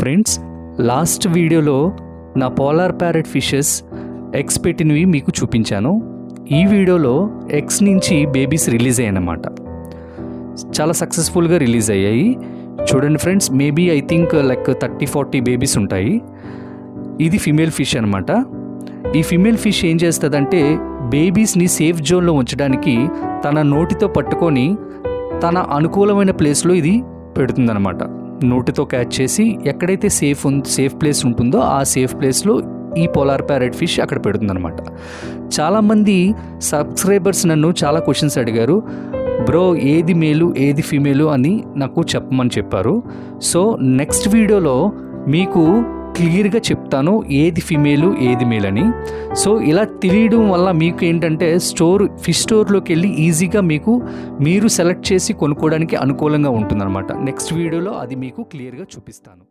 Friends, last వీడియోలో నా polar parrot fishes eggs పెట్టినవి మీకు చూపించాను. ఈ వీడియోలో ఎగ్స్ నుంచి బేబీస్ రిలీజ్ అయ్యాయన్నమాట. చాలా సక్సెస్ఫుల్గా రిలీజ్ అయ్యాయి. చూడండి friends, maybe I think like 30-40 babies ఉంటాయి. ఇది ఫిమేల్ ఫిష్ అనమాట. ఈ ఫిమేల్ ఫిష్ ఏం చేస్తుందంటే బేబీస్ని సేఫ్ జోన్లో ఉంచడానికి తన నోటితో పట్టుకొని తన అనుకూలమైన ప్లేస్లో ఇది పెడుతుందన్నమాట. నోటితో క్యాచ్ చేసి ఎక్కడైతే సేఫ్ ప్లేస్ ఉంటుందో ఆ సేఫ్ ప్లేస్లో ఈ పోలార్ ప్యారెట్ ఫిష్ అక్కడ పెడుతుందన్నమాట. చాలామంది సబ్స్క్రైబర్స్ నన్ను చాలా క్వశ్చన్స్ అడిగారు, బ్రో ఏది మేలు ఏది ఫీమేలు అని నాకు చెప్పమని చెప్పారు. సో నెక్స్ట్ వీడియోలో మీకు క్లియర్గా చెప్తాను ఏది ఫిమేలు ఏది మేల్ అని. సో ఇలా తెలియడం వల్ల మీకు ఏంటంటే ఫిష్ స్టోర్లోకి వెళ్ళి ఈజీగా మీరు సెలెక్ట్ చేసి కొనుక్కోవడానికి అనుకూలంగా ఉంటుందన్నమాట. నెక్స్ట్ వీడియోలో అది మీకు క్లియర్గా చూపిస్తాను.